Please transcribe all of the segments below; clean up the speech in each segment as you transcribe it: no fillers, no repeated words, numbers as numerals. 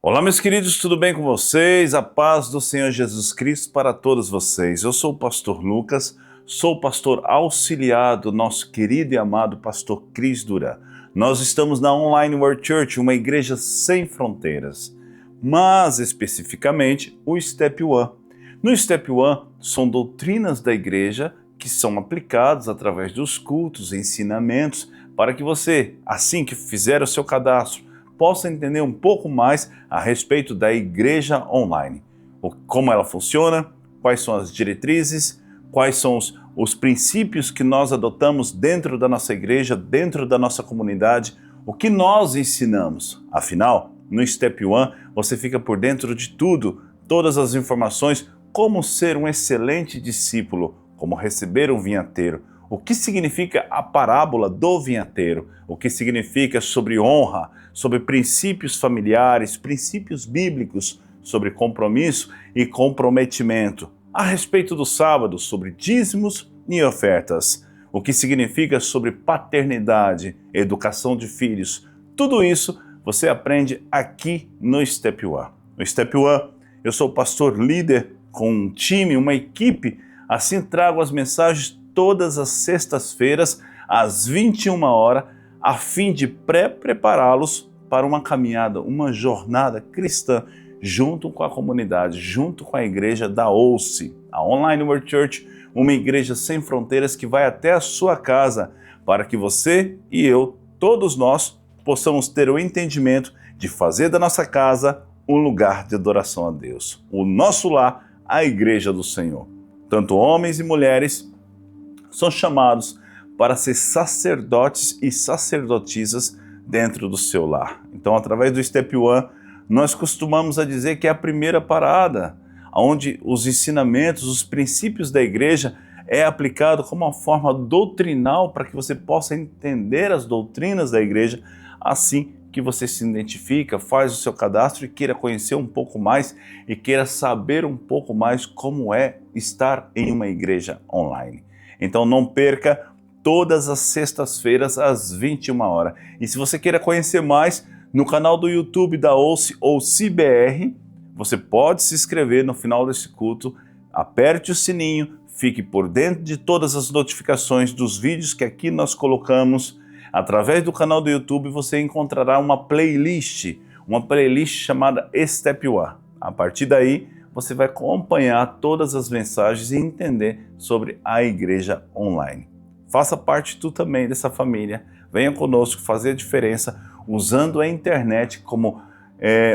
Olá, meus queridos, tudo bem com vocês? A paz do Senhor Jesus Cristo para todos vocês. Eu sou o pastor Lucas, sou o pastor auxiliar do nosso querido e amado pastor Cris Duran. Nós estamos na Online World Church, uma igreja sem fronteiras, mas especificamente o Step One. No Step One são doutrinas da igreja que são aplicadas através dos cultos, ensinamentos, para que você, assim que fizer o seu cadastro, possa entender um pouco mais a respeito da igreja online. Como ela funciona, quais são as diretrizes, quais são os princípios que nós adotamos dentro da nossa igreja, dentro da nossa comunidade, o que nós ensinamos. Afinal, no Step One você fica por dentro de tudo, todas as informações, como ser um excelente discípulo, como receber um vinhateiro, o que significa a parábola do vinhateiro, o que significa sobre honra, sobre princípios familiares, princípios bíblicos, sobre compromisso e comprometimento, a respeito do sábado, sobre dízimos e ofertas, o que significa sobre paternidade, educação de filhos. Tudo isso você aprende aqui no Step One. No Step One, eu sou pastor líder com um time, uma equipe, assim trago as mensagens todas as sextas-feiras, às 21 horas, a fim de prepará-los para uma caminhada, uma jornada cristã, junto com a comunidade, junto com a igreja da OUCE, a Online World Church, uma igreja sem fronteiras que vai até a sua casa, para que você e eu, todos nós, possamos ter o entendimento de fazer da nossa casa um lugar de adoração a Deus. O nosso lar, a igreja do Senhor. Tanto homens e mulheres são chamados para ser sacerdotes e sacerdotisas dentro do seu lar. Então, através do Step One, nós costumamos a dizer que é a primeira parada, onde os ensinamentos, os princípios da igreja é aplicado como uma forma doutrinal para que você possa entender as doutrinas da igreja, assim que você se identifica, faz o seu cadastro e queira conhecer um pouco mais e queira saber um pouco mais como é estar em uma igreja online. Então não perca todas as sextas-feiras às 21 horas. E se você queira conhecer mais, no canal do YouTube da OUCE ou CBR, você pode se inscrever no final desse culto, aperte o sininho, fique por dentro de todas as notificações dos vídeos que aqui nós colocamos. Através do canal do YouTube você encontrará uma playlist chamada Step One. A partir daí, você vai acompanhar todas as mensagens e entender sobre a igreja online. Faça parte tu também dessa família, venha conosco fazer a diferença usando a internet como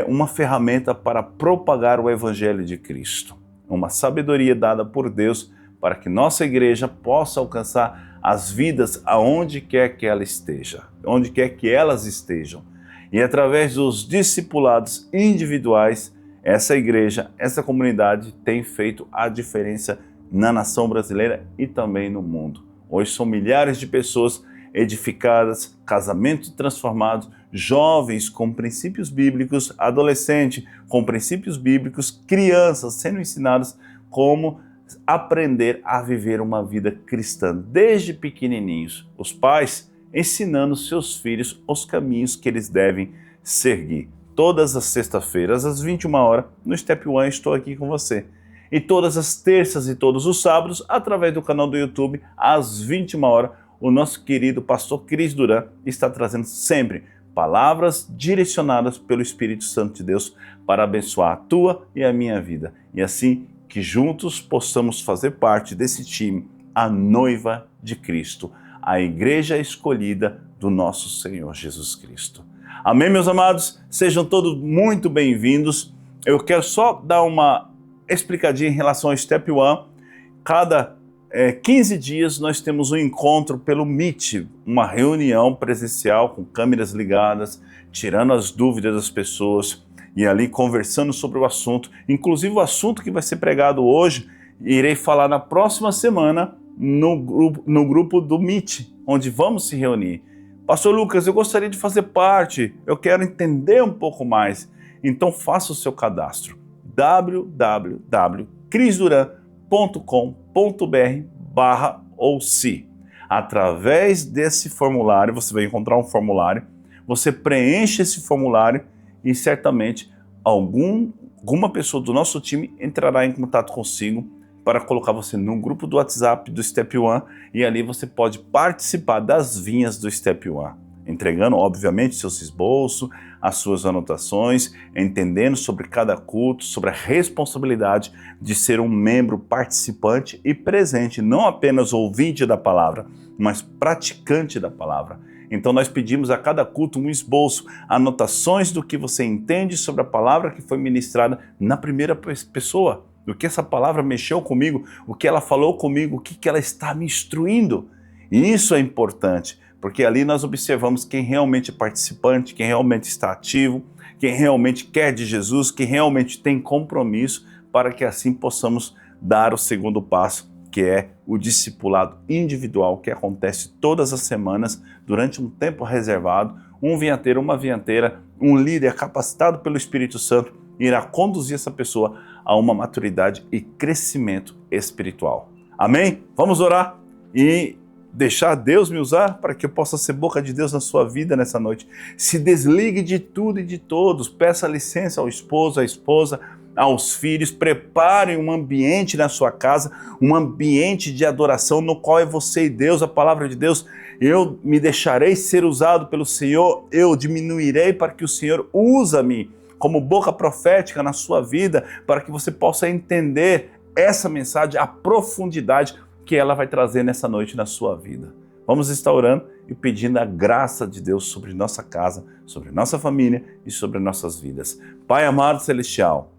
uma ferramenta para propagar o Evangelho de Cristo. Uma sabedoria dada por Deus para que nossa igreja possa alcançar as vidas aonde quer que ela esteja, onde quer que elas estejam. E através dos discipulados individuais, essa igreja, essa comunidade tem feito a diferença na nação brasileira e também no mundo. Hoje são milhares de pessoas edificadas, casamentos transformados, jovens com princípios bíblicos, adolescentes com princípios bíblicos, crianças sendo ensinadas como aprender a viver uma vida cristã desde pequenininhos. Os pais ensinando seus filhos os caminhos que eles devem seguir. Todas as sextas-feiras, às 21 horas, no Step One, estou aqui com você. E todas as terças e todos os sábados, através do canal do YouTube, às 21 horas, o nosso querido pastor Cris Duran está trazendo sempre palavras direcionadas pelo Espírito Santo de Deus para abençoar a tua e a minha vida. E assim que juntos possamos fazer parte desse time, a noiva de Cristo, a igreja escolhida do nosso Senhor Jesus Cristo. Amém, meus amados? Sejam todos muito bem-vindos. Eu quero só dar uma explicadinha em relação ao Step One. Cada 15 dias nós temos um encontro pelo Meet, uma reunião presencial com câmeras ligadas, tirando as dúvidas das pessoas e ali conversando sobre o assunto. Inclusive o assunto que vai ser pregado hoje, irei falar na próxima semana no grupo do Meet, onde vamos se reunir. Pastor Lucas, eu gostaria de fazer parte, eu quero entender um pouco mais. Então faça o seu cadastro. www.crisduran.com.br/OUCE. Através desse formulário, você vai encontrar um formulário, você preenche esse formulário e certamente alguma pessoa do nosso time entrará em contato consigo para colocar você no grupo do WhatsApp do Step One e ali você pode participar das vinhas do Step One, entregando, obviamente, seus esboços, as suas anotações, entendendo sobre cada culto, sobre a responsabilidade de ser um membro participante e presente, não apenas ouvinte da palavra, mas praticante da palavra. Então nós pedimos a cada culto um esboço, anotações do que você entende sobre a palavra que foi ministrada na primeira pessoa, do que essa palavra mexeu comigo, o que ela falou comigo, o que ela está me instruindo. E isso é importante, porque ali nós observamos quem realmente é participante, quem realmente está ativo, quem realmente quer de Jesus, quem realmente tem compromisso, para que assim possamos dar o segundo passo, que é o discipulado individual, que acontece todas as semanas, durante um tempo reservado. Um vinhateiro, uma vinhateira, um líder capacitado pelo Espírito Santo irá conduzir essa pessoa a uma maturidade e crescimento espiritual. Amém? Vamos orar e deixar Deus me usar para que eu possa ser boca de Deus na sua vida nessa noite. Se desligue de tudo e de todos, peça licença ao esposo, à esposa, aos filhos, preparem um ambiente na sua casa, um ambiente de adoração no qual é você e Deus, a palavra de Deus. Eu me deixarei ser usado pelo Senhor, eu diminuirei para que o Senhor use-me como boca profética na sua vida, para que você possa entender essa mensagem, a profundidade que ela vai trazer nessa noite na sua vida. Vamos estar orando e pedindo a graça de Deus sobre nossa casa, sobre nossa família e sobre nossas vidas. Pai amado celestial,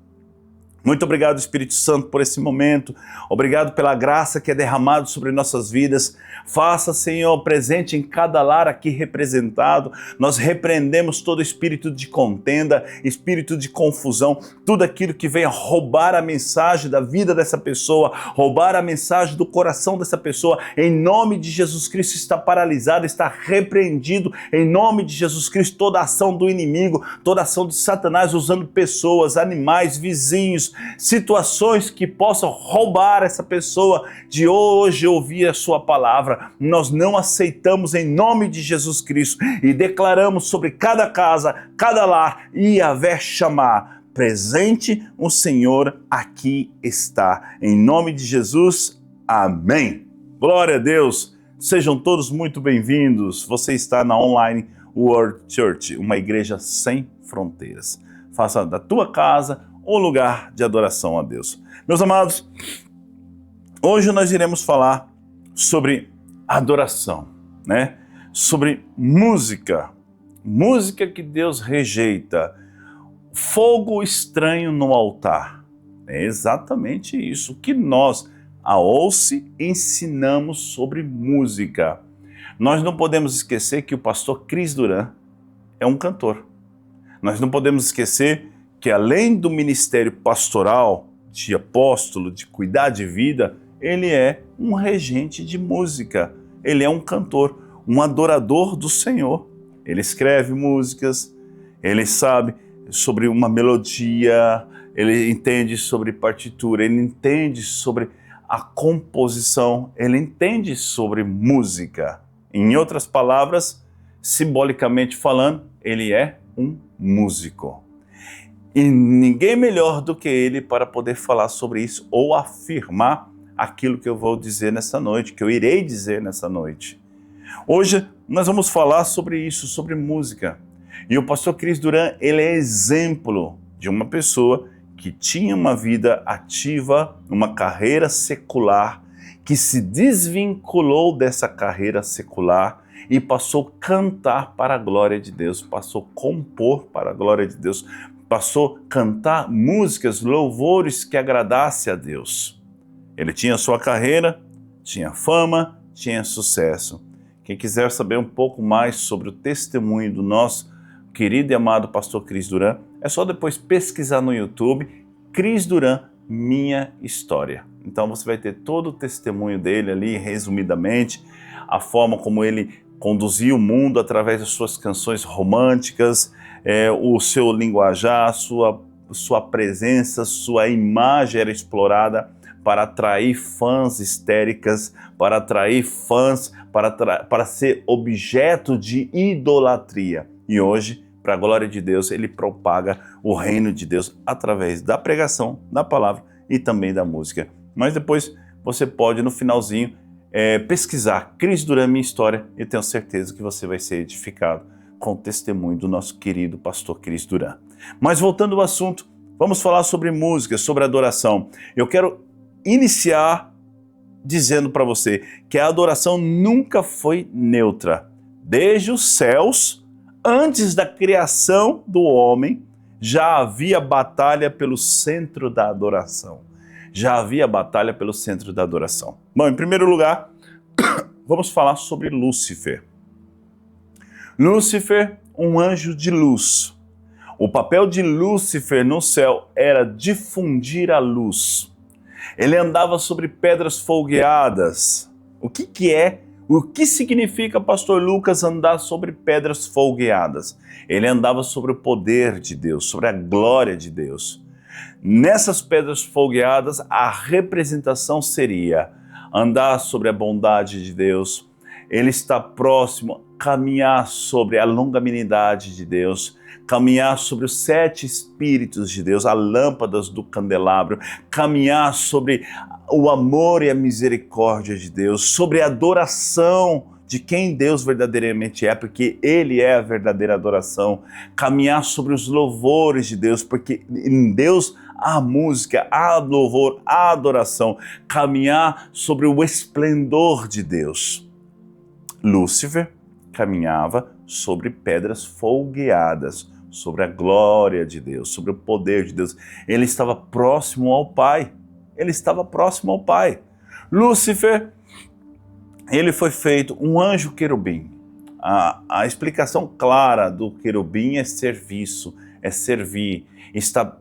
muito obrigado, Espírito Santo, por esse momento. Obrigado pela graça que é derramada sobre nossas vidas. Faça, Senhor, presente em cada lar aqui representado. Nós repreendemos todo espírito de contenda, espírito de confusão, tudo aquilo que venha roubar a mensagem da vida dessa pessoa, roubar a mensagem do coração dessa pessoa. Em nome de Jesus Cristo está paralisado, está repreendido. Em nome de Jesus Cristo, toda ação do inimigo, toda ação de Satanás usando pessoas, animais, vizinhos, situações que possam roubar essa pessoa de hoje ouvir a sua palavra. Nós não aceitamos em nome de Jesus Cristo e declaramos sobre cada casa, cada lar, Yahvé chamar. Presente o Senhor aqui está. Em nome de Jesus, amém. Glória a Deus. Sejam todos muito bem-vindos. Você está na Online World Church, uma igreja sem fronteiras. Faça da tua casa um lugar de adoração a Deus. Meus amados, hoje nós iremos falar sobre adoração, né? Sobre música, música que Deus rejeita, fogo estranho no altar. É exatamente isso que nós, a OUCE, ensinamos sobre música. Nós não podemos esquecer que o pastor Cris Duran é um cantor. Nós não podemos esquecer que além do ministério pastoral, de apóstolo, de cuidar de vida, ele é um regente de música, ele é um cantor, um adorador do Senhor. Ele escreve músicas, ele sabe sobre uma melodia, ele entende sobre partitura, ele entende sobre a composição, ele entende sobre música. Em outras palavras, simbolicamente falando, ele é um músico. E ninguém melhor do que ele para poder falar sobre isso ou afirmar aquilo que eu vou dizer nessa noite, que eu irei dizer nessa noite. Hoje nós vamos falar sobre isso, sobre música. E o pastor Cris Duran, ele é exemplo de uma pessoa que tinha uma vida ativa, uma carreira secular, que se desvinculou dessa carreira secular e passou a cantar para a glória de Deus, passou a compor para a glória de Deus, passou a cantar músicas, louvores que agradasse a Deus. Ele tinha sua carreira, tinha fama, tinha sucesso. Quem quiser saber um pouco mais sobre o testemunho do nosso querido e amado pastor Cris Duran, é só depois pesquisar no YouTube, Cris Duran, Minha História. Então você vai ter todo o testemunho dele ali, resumidamente, a forma como ele conduzia o mundo através das suas canções românticas, o seu linguajar, sua presença, sua imagem era explorada para atrair fãs histéricas, para atrair fãs, para ser objeto de idolatria. E hoje para a glória de Deus, ele propaga o reino de Deus através da pregação, da palavra e também da música. Mas depois você pode, no finalzinho, pesquisar Cris Duran, minha história, e tenho certeza que você vai ser edificado com o testemunho do nosso querido pastor Cris Duran. Mas voltando ao assunto, vamos falar sobre música, sobre adoração. Eu quero iniciar dizendo para você que a adoração nunca foi neutra. Desde os céus, antes da criação do homem, já havia batalha pelo centro da adoração. Já havia batalha pelo centro da adoração. Bom, em primeiro lugar, vamos falar sobre Lúcifer. Lúcifer, um anjo de luz. O papel de Lúcifer no céu era difundir a luz. Ele andava sobre pedras folgueadas. O que significa, pastor Lucas, andar sobre pedras folgueadas? Ele andava sobre o poder de Deus, sobre a glória de Deus. Nessas pedras folgueadas, a representação seria andar sobre a bondade de Deus. Ele está próximo, caminhar sobre a longanimidade de Deus, caminhar sobre os 7 Espíritos de Deus, as lâmpadas do candelabro, caminhar sobre o amor e a misericórdia de Deus, sobre a adoração de quem Deus verdadeiramente é, porque Ele é a verdadeira adoração, caminhar sobre os louvores de Deus, porque em Deus há música, há louvor, há adoração, caminhar sobre o esplendor de Deus. Lúcifer caminhava sobre pedras folgueadas, sobre a glória de Deus, sobre o poder de Deus. Ele estava próximo ao Pai. Ele estava próximo ao Pai. Lúcifer, ele foi feito um anjo querubim. A explicação clara do querubim é serviço, é servir, está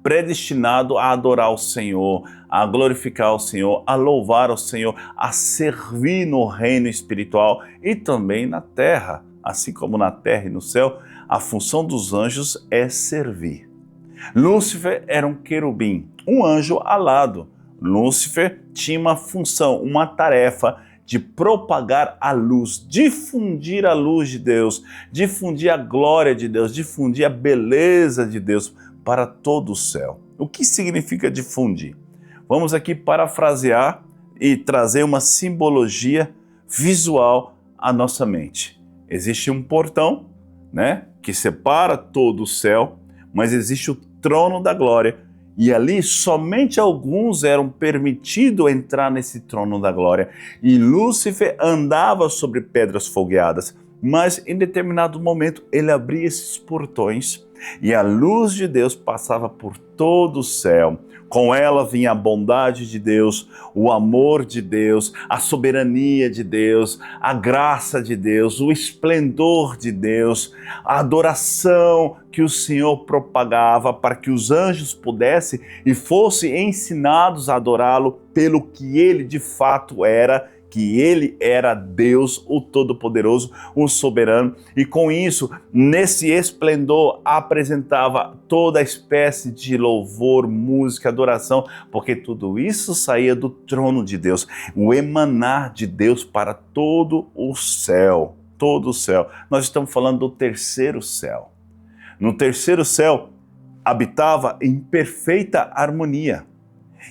predestinado a adorar o Senhor, a glorificar o Senhor, a louvar o Senhor, a servir no reino espiritual e também na terra. Assim como na terra e no céu, a função dos anjos é servir. Lúcifer era um querubim, um anjo alado. Lúcifer tinha uma função, uma tarefa de propagar a luz, difundir a luz de Deus, difundir a glória de Deus, difundir a beleza de Deus para todo o céu. O que significa difundir? Vamos aqui parafrasear e trazer uma simbologia visual à nossa mente. Existe um portão, né, que separa todo o céu, mas existe o trono da glória, e ali somente alguns eram permitidos entrar nesse trono da glória. E Lúcifer andava sobre pedras folgueadas, mas em determinado momento ele abria esses portões e a luz de Deus passava por todo o céu. Com ela vinha a bondade de Deus, o amor de Deus, a soberania de Deus, a graça de Deus, o esplendor de Deus, a adoração que o Senhor propagava para que os anjos pudessem e fossem ensinados a adorá-lo pelo que ele de fato era, que ele era Deus, o Todo-Poderoso, o Soberano, e com isso, nesse esplendor, apresentava toda espécie de louvor, música, adoração, porque tudo isso saía do trono de Deus, o emanar de Deus para todo o céu, todo o céu. Nós estamos falando do terceiro céu. No terceiro céu, habitava em perfeita harmonia.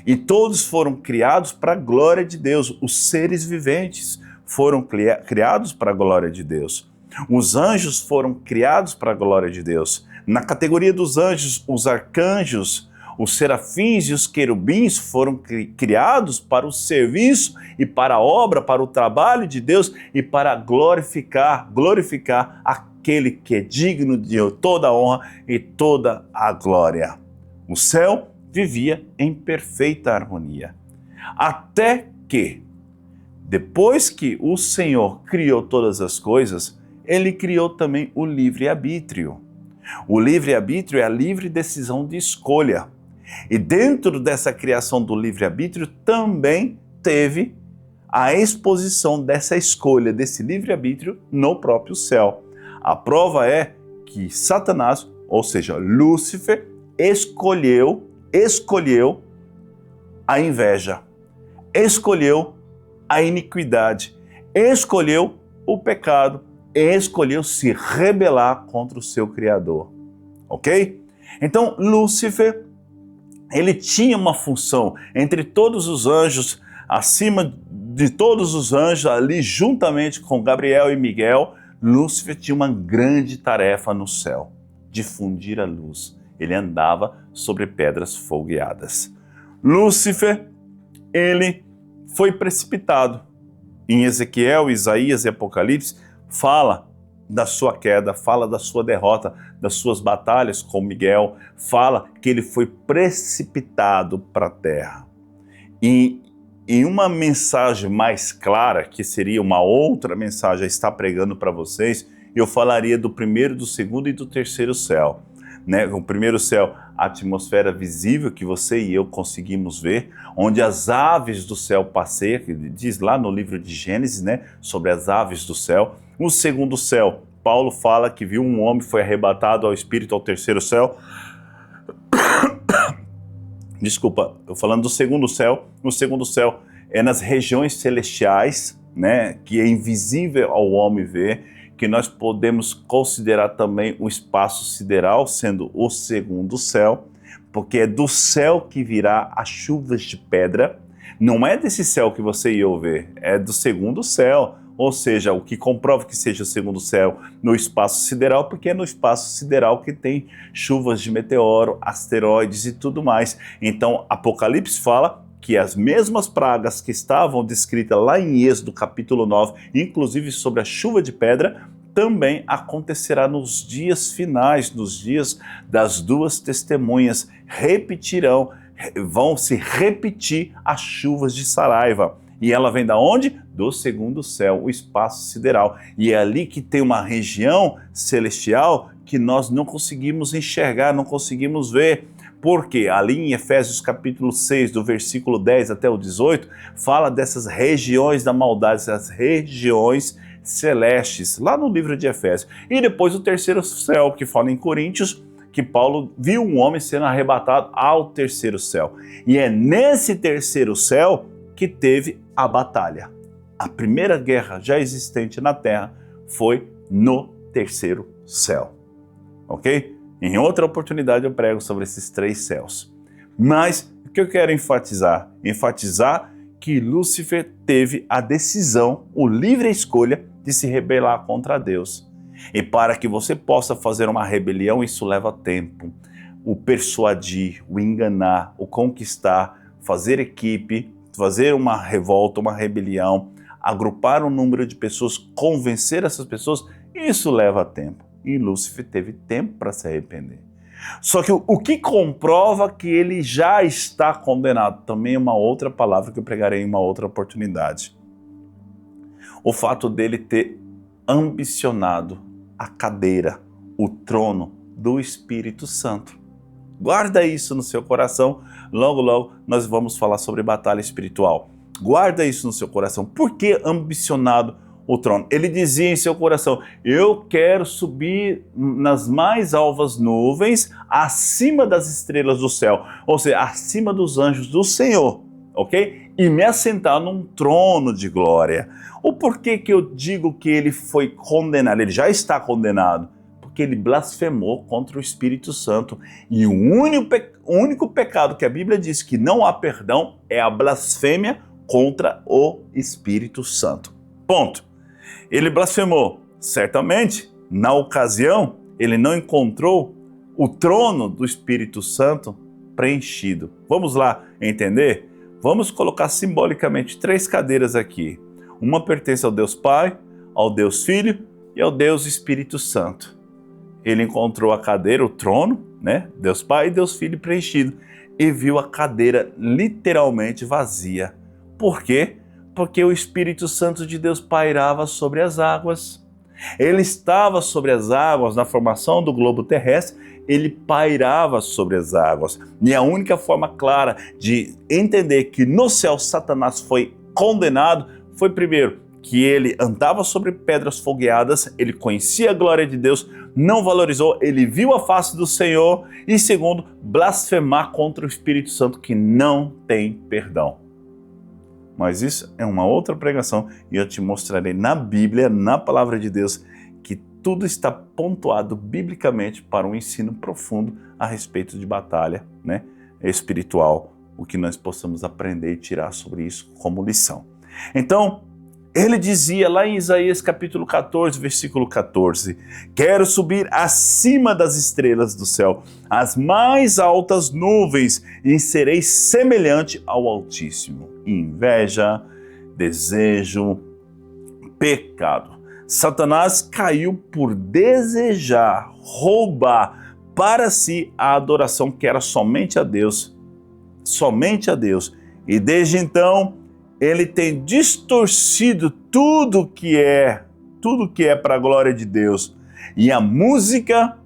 E todos foram criados para a glória de Deus. Os seres viventes foram criados para a glória de Deus. Os anjos foram criados para a glória de Deus. Na categoria dos anjos, os arcanjos, os serafins e os querubins foram criados para o serviço e para a obra, para o trabalho de Deus e para glorificar aquele que é digno de toda a honra e toda a glória. O céu vivia em perfeita harmonia. Até que, depois que o Senhor criou todas as coisas, Ele criou também o livre-arbítrio. O livre-arbítrio é a livre decisão de escolha. E dentro dessa criação do livre-arbítrio também teve a exposição dessa escolha, desse livre-arbítrio no próprio céu. A prova é que Satanás, ou seja, Lúcifer, escolheu a inveja, escolheu a iniquidade, escolheu o pecado, escolheu se rebelar contra o seu Criador, ok? Então, Lúcifer, ele tinha uma função entre todos os anjos, acima de todos os anjos, ali juntamente com Gabriel e Miguel, Lúcifer tinha uma grande tarefa no céu, difundir a luz. Ele andava sobre pedras folgueadas. Lúcifer, ele foi precipitado. Em Ezequiel, Isaías e Apocalipse, fala da sua queda, fala da sua derrota, das suas batalhas com Miguel, fala que ele foi precipitado para a terra. E em uma mensagem mais clara, que seria uma outra mensagem a estar pregando para vocês, eu falaria do primeiro, do segundo e do terceiro céu. O primeiro céu, a atmosfera visível que você e eu conseguimos ver, onde as aves do céu passeiam, que diz lá no livro de Gênesis, sobre as aves do céu. O segundo céu, Paulo fala que viu um homem, foi arrebatado ao Espírito ao terceiro céu. Desculpa, eu falando do segundo céu. O segundo céu é nas regiões celestiais, que é invisível ao homem ver, que nós podemos considerar também o espaço sideral, sendo o segundo céu, porque é do céu que virá as chuvas de pedra. Não é desse céu que você e eu ver, é do segundo céu. Ou seja, o que comprova que seja o segundo céu no espaço sideral, porque é no espaço sideral que tem chuvas de meteoro, asteroides e tudo mais. Então, Apocalipse fala que as mesmas pragas que estavam descritas lá em Êxodo capítulo 9, inclusive sobre a chuva de pedra, também acontecerá nos dias finais, nos dias das duas testemunhas. Vão se repetir as chuvas de Saraiva. E ela vem da onde? Do segundo céu, o espaço sideral. E é ali que tem uma região celestial que nós não conseguimos enxergar, não conseguimos ver. Porque ali em Efésios capítulo 6, do versículo 10 até o 18, fala dessas regiões da maldade, essas regiões celestes, lá no livro de Efésios. E depois o terceiro céu, que fala em Coríntios, que Paulo viu um homem sendo arrebatado ao terceiro céu. E é nesse terceiro céu que teve a batalha. A primeira guerra já existente na Terra foi no terceiro céu. Ok? Em outra oportunidade eu prego sobre esses três céus. Mas o que eu quero enfatizar? Enfatizar que Lúcifer teve a decisão, o livre escolha de se rebelar contra Deus. E para que você possa fazer uma rebelião, isso leva tempo. O persuadir, o enganar, o conquistar, fazer equipe, fazer uma revolta, uma rebelião, agrupar um número de pessoas, convencer essas pessoas, isso leva tempo. E Lúcifer teve tempo para se arrepender. Só que o que comprova que ele já está condenado, também é uma outra palavra que eu pregarei em uma outra oportunidade. O fato dele ter ambicionado a cadeira, o trono do Espírito Santo. Guarda isso no seu coração, logo logo nós vamos falar sobre batalha espiritual. Guarda isso no seu coração. Por que ambicionado o trono? Ele dizia em seu coração: eu quero subir nas mais alvas nuvens, acima das estrelas do céu, ou seja, acima dos anjos do Senhor, ok? E me assentar num trono de glória. O porquê que eu digo que ele foi condenado? Ele já está condenado, porque ele blasfemou contra o Espírito Santo. E o único pecado que a Bíblia diz que não há perdão é a blasfêmia contra o Espírito Santo. Ponto. Ele blasfemou. Certamente, na ocasião, ele não encontrou o trono do Espírito Santo preenchido. Vamos lá entender? Vamos colocar simbolicamente três cadeiras aqui. Uma pertence ao Deus Pai, ao Deus Filho e ao Deus Espírito Santo. Ele encontrou a cadeira, o trono, Deus Pai e Deus Filho preenchido, e viu a cadeira literalmente vazia. Por quê? Porque o Espírito Santo de Deus pairava sobre as águas. Ele estava sobre as águas na formação do globo terrestre, ele pairava sobre as águas. E a única forma clara de entender que no céu Satanás foi condenado foi, primeiro, que ele andava sobre pedras fogueadas, ele conhecia a glória de Deus, não valorizou, ele viu a face do Senhor, e segundo, blasfemar contra o Espírito Santo, que não tem perdão. Mas isso é uma outra pregação e eu te mostrarei na Bíblia, na Palavra de Deus, tudo está pontuado biblicamente para um ensino profundo a respeito de batalha, né, espiritual, o que nós possamos aprender e tirar sobre isso como lição. Então, ele dizia lá em Isaías capítulo 14, versículo 14, quero subir acima das estrelas do céu, as mais altas nuvens, e serei semelhante ao Altíssimo. Inveja, desejo, pecado. Satanás caiu por desejar roubar para si a adoração que era somente a Deus, e desde então ele tem distorcido tudo que é para a glória de Deus. E a música,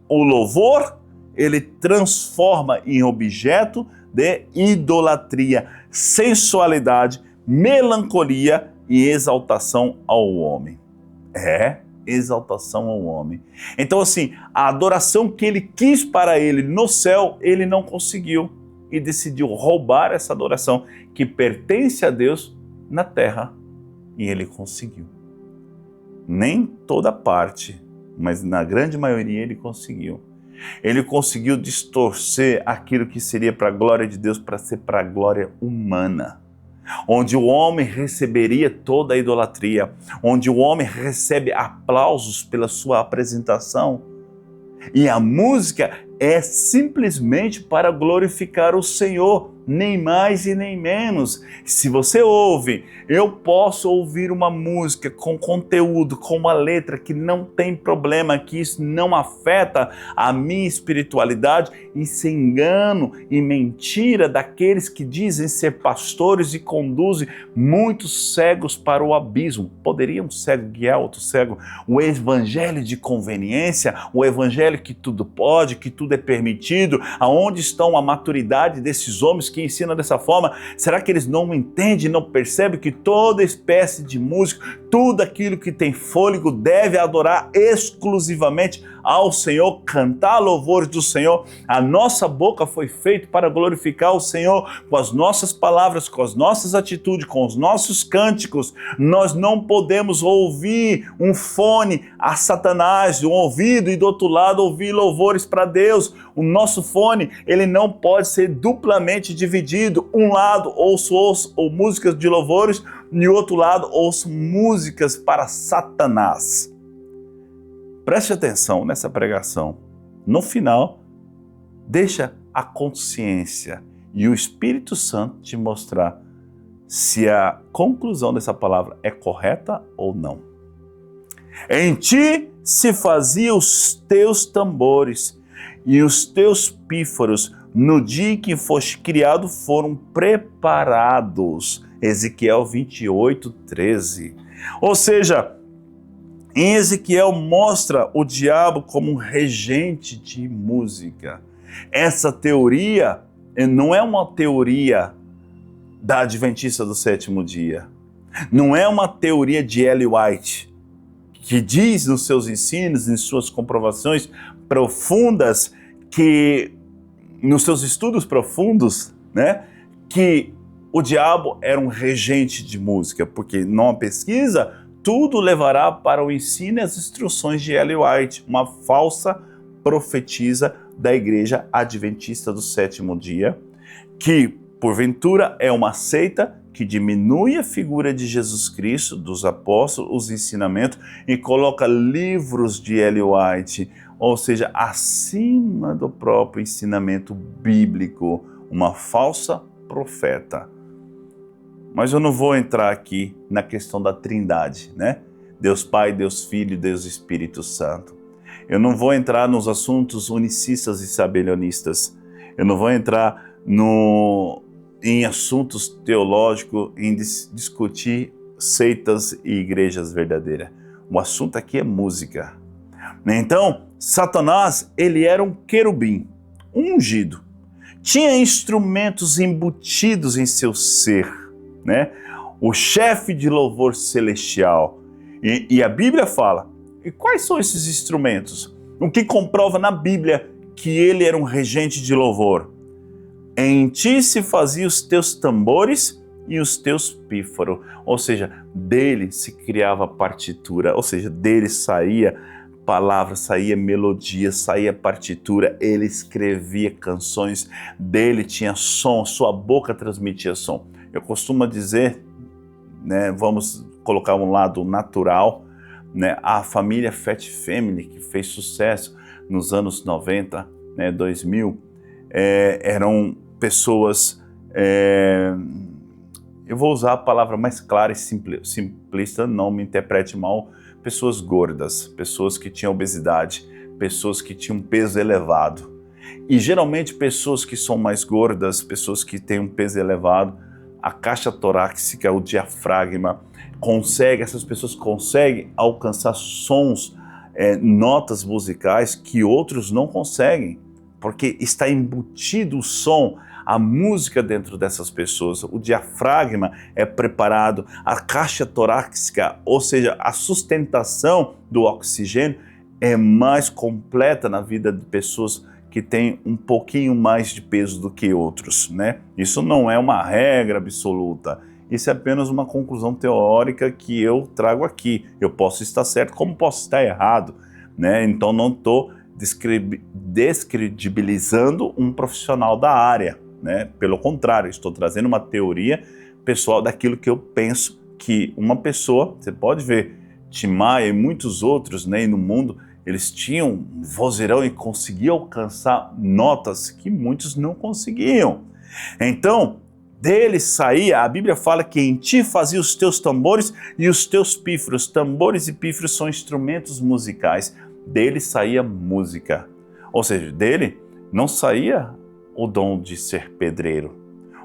o louvor, ele transforma em objeto de idolatria, sensualidade, melancolia e exaltação ao homem. Exaltação ao homem. Então assim, a adoração que ele quis para ele no céu, ele não conseguiu e decidiu roubar essa adoração que pertence a Deus na terra. E ele conseguiu. Nem toda parte, mas na grande maioria ele conseguiu. Ele conseguiu distorcer aquilo que seria para a glória de Deus para ser para a glória humana. Onde o homem receberia toda a idolatria, onde o homem recebe aplausos pela sua apresentação. E a música é simplesmente para glorificar o Senhor, nem mais e nem menos. Se você ouve, eu posso ouvir uma música com conteúdo, com uma letra que não tem problema, que isso não afeta a minha espiritualidade, isso é engano e mentira daqueles que dizem ser pastores e conduzem muitos cegos para o abismo. Poderia um cego guiar outro cego? O evangelho de conveniência, o evangelho que tudo pode, que tudo é permitido, aonde estão a maturidade desses homens que ensinam dessa forma? Será que eles não entendem, não percebem que toda espécie de música, tudo aquilo que tem fôlego deve adorar exclusivamente ao Senhor, cantar louvores do Senhor? A nossa boca foi feita para glorificar o Senhor com as nossas palavras, com as nossas atitudes, com os nossos cânticos. Nós não podemos ouvir um fone a Satanás, um ouvido, e do outro lado ouvir louvores para Deus. O nosso fone, ele não pode ser duplamente dividido. Um lado ouço músicas de louvores, e o outro lado ouço músicas para Satanás. Preste atenção nessa pregação. No final, deixa a consciência e o Espírito Santo te mostrar se a conclusão dessa palavra é correta ou não. Em ti se fazia os teus tambores e os teus pífaros no dia que foste criado foram preparados. Ezequiel 28, 13. Ou seja, em Ezequiel mostra o diabo como um regente de música. Essa teoria não é uma teoria da Adventista do Sétimo Dia. Não é uma teoria de Ellen White, que diz nos seus ensinos, em suas comprovações profundas, nos seus estudos profundos, né, que o diabo era um regente de música, porque numa pesquisa tudo levará para o ensino e as instruções de Ellen White, uma falsa profetisa da Igreja Adventista do Sétimo Dia, que porventura é uma seita que diminui a figura de Jesus Cristo, dos apóstolos, os ensinamentos, e coloca livros de Ellen White, ou seja, acima do próprio ensinamento bíblico, uma falsa profeta. Mas eu não vou entrar aqui na questão da Trindade, né? Deus Pai, Deus Filho, Deus Espírito Santo. Eu não vou entrar nos assuntos unicistas e sabelionistas. Eu não vou entrar em assuntos teológicos, em discutir seitas e igrejas verdadeiras. O assunto aqui é música. Então, Satanás, ele era um querubim, ungido. Tinha instrumentos embutidos em seu ser, né? O chefe de louvor celestial. E a Bíblia fala, e quais são esses instrumentos? O que comprova na Bíblia que ele era um regente de louvor? Em ti se faziam os teus tambores e os teus pífaros. Ou seja, dele se criava partitura, ou seja, dele saía palavra, saía melodia, saía partitura, ele escrevia canções, dele tinha som, sua boca transmitia som. Eu costumo dizer, né, vamos colocar um lado natural, né, a família Fat Family, que fez sucesso nos anos 90, né, 2000, eram pessoas, eu vou usar a palavra mais clara e simplista, não me interprete mal, pessoas gordas, pessoas que tinham obesidade, pessoas que tinham peso elevado. E geralmente pessoas que são mais gordas, pessoas que têm um peso elevado, a caixa torácica, o diafragma, essas pessoas conseguem alcançar sons, notas musicais que outros não conseguem, porque está embutido o som, a música dentro dessas pessoas, o diafragma é preparado, a caixa torácica, ou seja, a sustentação do oxigênio é mais completa na vida de pessoas que têm um pouquinho mais de peso do que outros, né? Isso não é uma regra absoluta, isso é apenas uma conclusão teórica que eu trago aqui. Eu posso estar certo como posso estar errado, né? Então não estou descredibilizando um profissional da área, né? Pelo contrário, estou trazendo uma teoria pessoal daquilo que eu penso que uma pessoa, você pode ver, Tim Maia e muitos outros, né, no mundo, eles tinham um vozeirão e conseguiam alcançar notas que muitos não conseguiam. Então, dele saía, a Bíblia fala que em ti fazia os teus tambores e os teus pífaros. Tambores e pífaros são instrumentos musicais. Dele saía música. Ou seja, dele não saía o dom de ser pedreiro,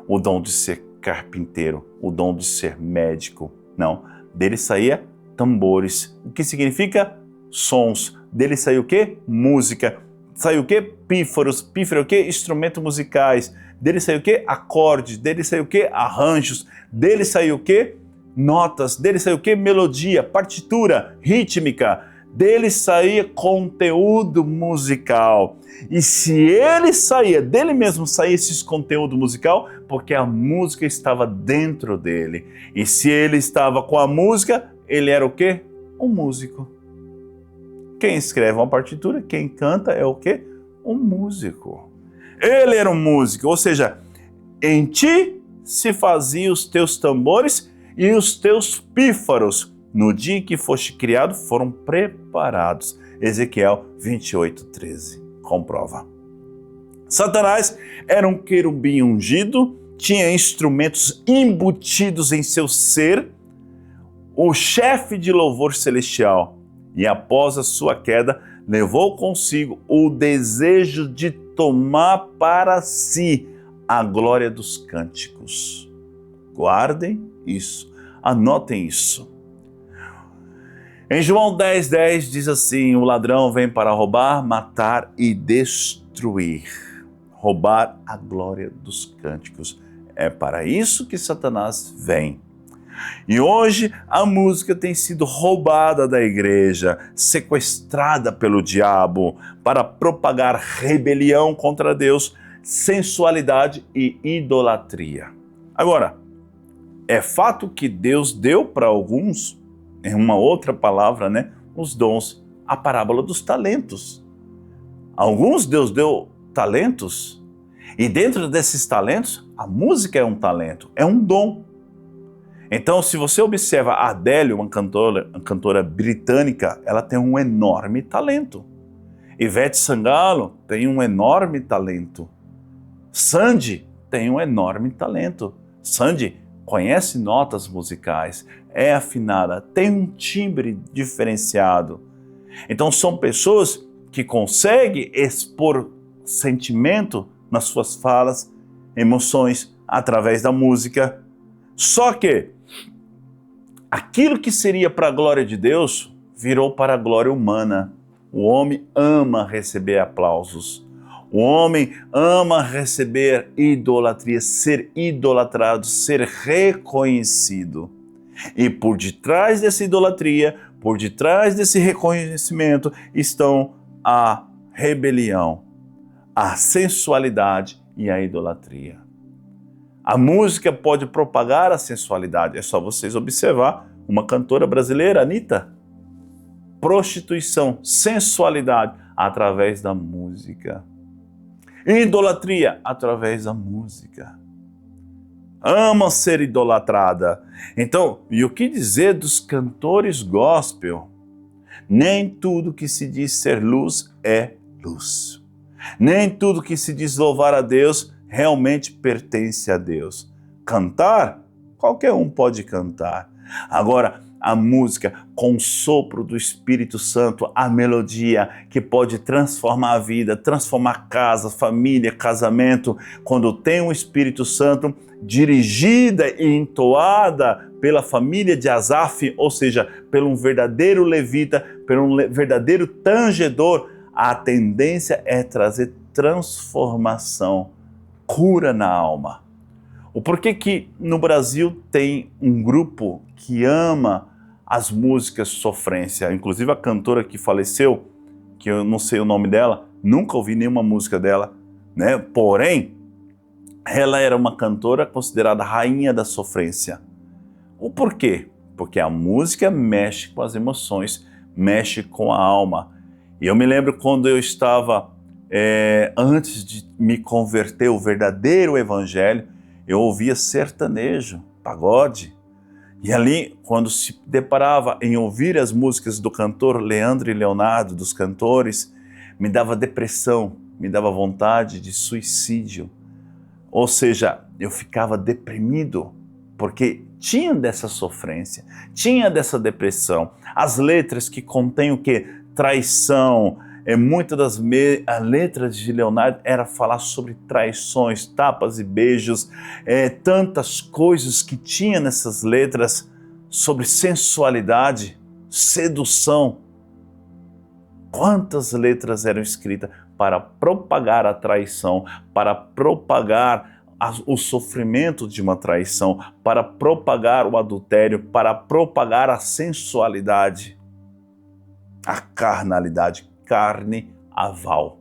o dom de ser carpinteiro, o dom de ser médico. Não, dele saía tambores. O que significa? Sons. Dele saiu o quê? Música. Saiu o quê? Pífaros. Pífaro é o quê? Instrumentos musicais. Dele saiu o quê? Acordes. Dele saiu o quê? Arranjos. Dele saiu o quê? Notas. Dele saiu o quê? Melodia, partitura, rítmica. Dele saía conteúdo musical. E se ele saía, dele mesmo saía esse conteúdo musical, porque a música estava dentro dele. E se ele estava com a música, ele era o quê? Um músico. Quem escreve uma partitura, quem canta é o quê? Um músico. Ele era um músico, ou seja, em ti se faziam os teus tambores e os teus pífaros. No dia em que foste criado, foram preparados. Ezequiel 28:13. Comprova. Satanás era um querubim ungido, tinha instrumentos embutidos em seu ser, o chefe de louvor celestial. E após a sua queda, levou consigo o desejo de tomar para si a glória dos cânticos. Guardem isso, anotem isso. Em João 10:10 diz assim: o ladrão vem para roubar, matar e destruir. Roubar a glória dos cânticos. É para isso que Satanás vem. E hoje a música tem sido roubada da igreja, sequestrada pelo diabo para propagar rebelião contra Deus, sensualidade e idolatria. Agora, é fato que Deus deu para alguns, em uma outra palavra, né, os dons, a parábola dos talentos. Alguns Deus deu talentos, e dentro desses talentos, a música é um talento, é um dom. Então, se você observa a Adele, uma cantora britânica, ela tem um enorme talento. Ivete Sangalo tem um enorme talento. Sandy tem um enorme talento. Sandy conhece notas musicais, é afinada, tem um timbre diferenciado. Então, são pessoas que conseguem expor sentimento nas suas falas, emoções, através da música. Só que aquilo que seria para a glória de Deus virou para a glória humana. O homem ama receber aplausos. O homem ama receber idolatria, ser idolatrado, ser reconhecido. E por detrás dessa idolatria, por detrás desse reconhecimento, estão a rebelião, a sensualidade e a idolatria. A música pode propagar a sensualidade. É só vocês observar uma cantora brasileira, Anitta. Prostituição, sensualidade através da música. Idolatria através da música. Ama ser idolatrada. Então, e o que dizer dos cantores gospel? Nem tudo que se diz ser luz é luz. Nem tudo que se diz louvar a Deus realmente pertence a Deus. Cantar? Qualquer um pode cantar. Agora, a música com o sopro do Espírito Santo, a melodia que pode transformar a vida, transformar casa, família, casamento, quando tem o Espírito Santo, dirigida e entoada pela família de Asaf, ou seja, pelo um verdadeiro levita, pelo um verdadeiro tangedor, a tendência é trazer transformação, cura na alma. O porquê que no Brasil tem um grupo que ama as músicas sofrência, inclusive a cantora que faleceu, que eu não sei o nome dela, nunca ouvi nenhuma música dela, né? Porém, ela era uma cantora considerada rainha da sofrência. O porquê? Porque a música mexe com as emoções, mexe com a alma. E eu me lembro quando eu estava, antes de me converter ao verdadeiro evangelho, eu ouvia sertanejo, pagode. E ali, quando se deparava em ouvir as músicas do cantor Leandro e Leonardo, dos cantores, me dava depressão, me dava vontade de suicídio. Ou seja, eu ficava deprimido, porque tinha dessa sofrência, tinha dessa depressão. As letras que contêm o quê? Traição. Muitas das letras de Leonardo era falar sobre traições, tapas e beijos, tantas coisas que tinha nessas letras sobre sensualidade, sedução. Quantas letras eram escritas para propagar a traição, para propagar o sofrimento de uma traição, para propagar o adultério, para propagar a sensualidade, a carnalidade, carne aval.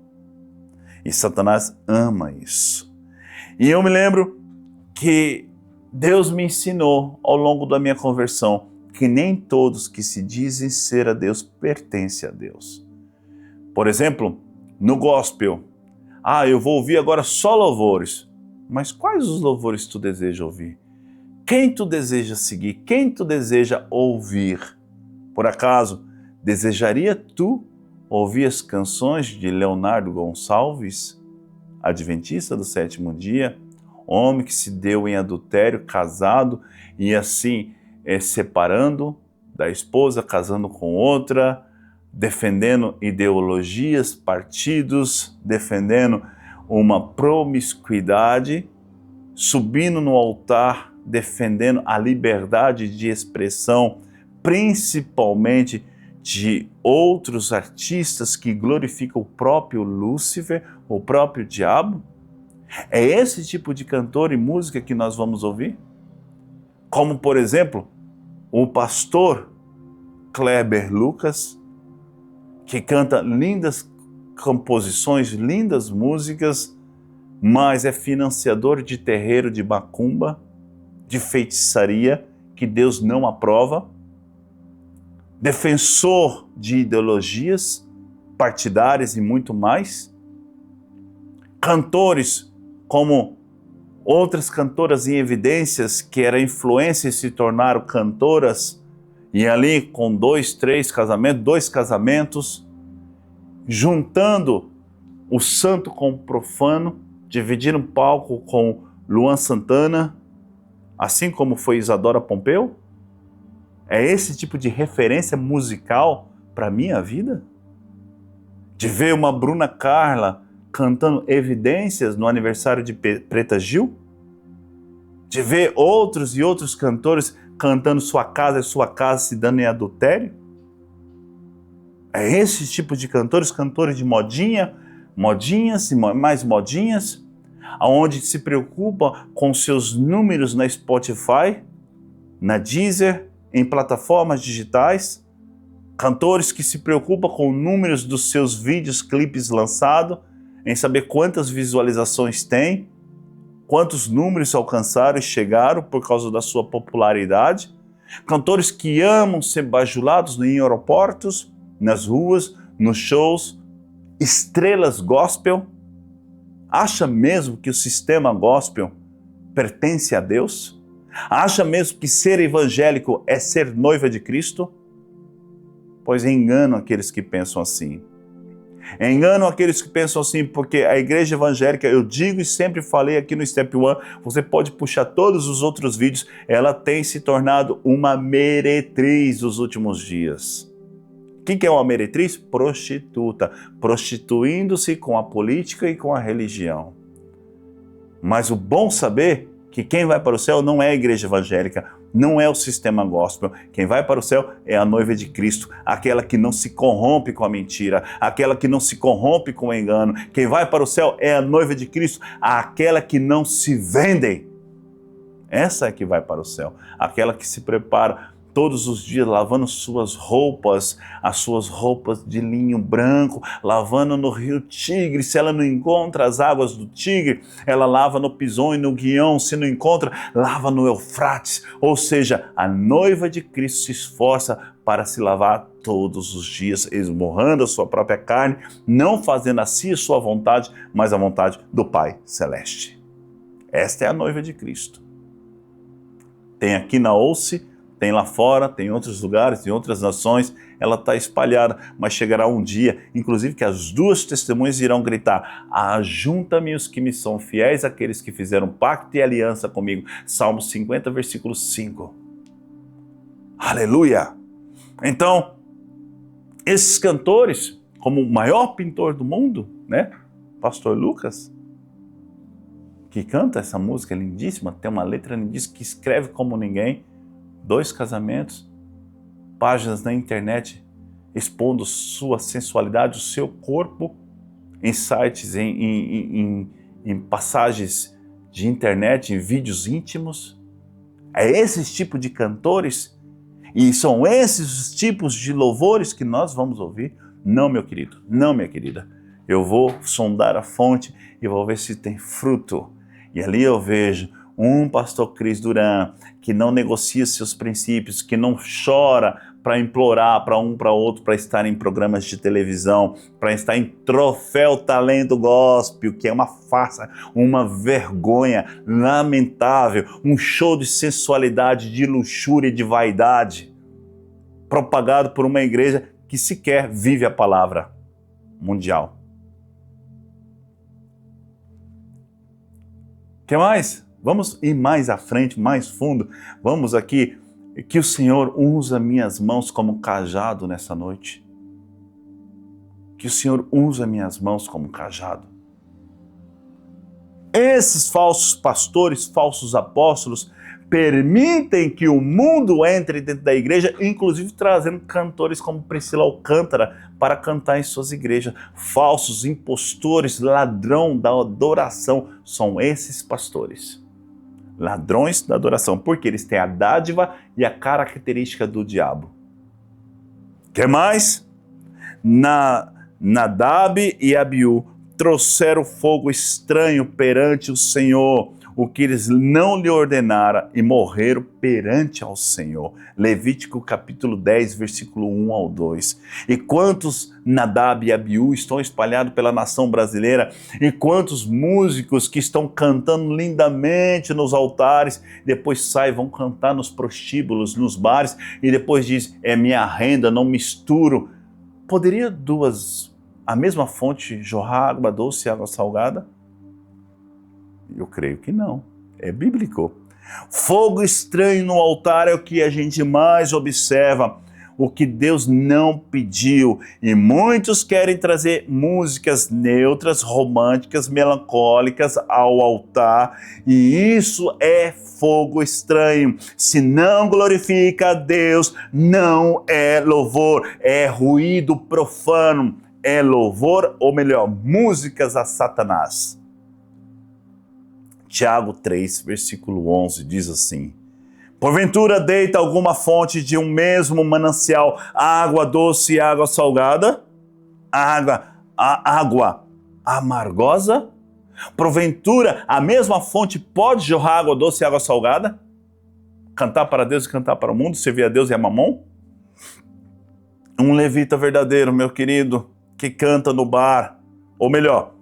E Satanás ama isso. E eu me lembro que Deus me ensinou ao longo da minha conversão que nem todos que se dizem ser a Deus pertencem a Deus. Por exemplo, no gospel, eu vou ouvir agora só louvores. Mas quais os louvores tu deseja ouvir? Quem tu deseja seguir? Quem tu deseja ouvir? Por acaso, desejaria tu ouvir as canções de Leonardo Gonçalves, adventista do sétimo dia, homem que se deu em adultério, casado e assim separando da esposa, casando com outra, defendendo ideologias, partidos, defendendo uma promiscuidade, subindo no altar, defendendo a liberdade de expressão, principalmente de outros artistas que glorificam o próprio Lúcifer, o próprio diabo? É esse tipo de cantor e música que nós vamos ouvir? Como, por exemplo, o pastor Kleber Lucas, que canta lindas composições, lindas músicas, mas é financiador de terreiro de macumba, de feitiçaria, que Deus não aprova, defensor de ideologias partidárias e muito mais, cantores como outras cantoras em evidências que eram influência e se tornaram cantoras, e ali com 2 casamentos, juntando o santo com o profano, dividiram palco com Luan Santana, assim como foi Isadora Pompeu? É esse tipo de referência musical para a minha vida? De ver uma Bruna Carla cantando Evidências no aniversário de Preta Gil? De ver outros e outros cantores cantando Sua Casa é Sua Casa se dando em adultério? É esse tipo de cantores de modinha, modinhas e mais modinhas, onde se preocupa com seus números na Spotify, na Deezer, em plataformas digitais, cantores que se preocupam com números dos seus vídeos, clipes lançados, em saber quantas visualizações tem, quantos números alcançaram e chegaram por causa da sua popularidade. Cantores que amam ser bajulados em aeroportos, nas ruas, nos shows, estrelas gospel. Acha mesmo que o sistema gospel pertence a Deus? Acha mesmo que ser evangélico é ser noiva de Cristo? Pois enganam aqueles que pensam assim. Enganam aqueles que pensam assim, porque a igreja evangélica, eu digo e sempre falei aqui no Step One, você pode puxar todos os outros vídeos, ela tem se tornado uma meretriz dos últimos dias. O que é uma meretriz? Prostituta, prostituindo-se com a política e com a religião. Mas o bom saber que quem vai para o céu não é a igreja evangélica, não é o sistema gospel. Quem vai para o céu é a noiva de Cristo, aquela que não se corrompe com a mentira, aquela que não se corrompe com o engano. Quem vai para o céu é a noiva de Cristo, aquela que não se vendem. Essa é que vai para o céu, aquela que se prepara todos os dias lavando suas roupas, as suas roupas de linho branco, lavando no rio Tigre. Se ela não encontra as águas do Tigre, ela lava no Pison e no Guião. Se não encontra, lava no Eufrates. Ou seja, a noiva de Cristo se esforça para se lavar todos os dias, esmurrando a sua própria carne, não fazendo a si a sua vontade, mas a vontade do Pai Celeste. Esta é a noiva de Cristo. Tem aqui na Ouce, tem lá fora, tem em outros lugares, em outras nações, ela está espalhada, mas chegará um dia, inclusive, que as duas testemunhas irão gritar: ajunta-me os que me são fiéis, aqueles que fizeram pacto e aliança comigo. Salmo 50, versículo 5. Aleluia! Então, esses cantores, como o maior pintor do mundo, né? Pastor Lucas, que canta essa música lindíssima, tem uma letra lindíssima, que escreve como ninguém, 2 casamentos, páginas na internet expondo sua sensualidade, o seu corpo, em sites, em passagens de internet, em vídeos íntimos. É esse tipo de cantores e são esses os tipos de louvores que nós vamos ouvir? Não, meu querido, não, minha querida. Eu vou sondar a fonte e vou ver se tem fruto. E ali eu vejo um pastor Cris Duran que não negocia seus princípios, que não chora para implorar para um para outro para estar em programas de televisão, para estar em Troféu Talento Gospel, que é uma farsa, uma vergonha lamentável, um show de sensualidade, de luxúria e de vaidade, propagado por uma igreja que sequer vive a palavra mundial. O que mais? Vamos ir mais à frente, mais fundo. Vamos aqui, que o Senhor usa minhas mãos como cajado nessa noite. Que o Senhor usa minhas mãos como cajado. Esses falsos pastores, falsos apóstolos, permitem que o mundo entre dentro da igreja, inclusive trazendo cantores como Priscila Alcântara para cantar em suas igrejas. Falsos impostores, ladrão da adoração, são esses pastores. Ladrões da adoração, porque eles têm a dádiva e a característica do diabo. Que mais? Nadab e Abiú trouxeram fogo estranho perante o Senhor, o que eles não lhe ordenaram, e morreram perante ao Senhor. Levítico capítulo 10, versículo 1 ao 2. E quantos Nadab e Abiú estão espalhados pela nação brasileira, e quantos músicos que estão cantando lindamente nos altares, depois saem, vão cantar nos prostíbulos, nos bares, e depois diz: é minha renda, não misturo. Poderia a mesma fonte jorrar água doce e água salgada? Eu creio que não. É bíblico. Fogo estranho no altar é o que a gente mais observa, o que Deus não pediu. E muitos querem trazer músicas neutras, românticas, melancólicas ao altar. E isso é fogo estranho. Se não glorifica a Deus, não é louvor, é ruído profano. É louvor, ou melhor, músicas a Satanás. Tiago 3, versículo 11, diz assim: porventura deita alguma fonte de um mesmo manancial água doce e água salgada? Água amargosa? Porventura, a mesma fonte pode jorrar água doce e água salgada? Cantar para Deus e cantar para o mundo, servir a Deus e a mamon? Um levita verdadeiro, meu querido, que canta no bar, ou melhor,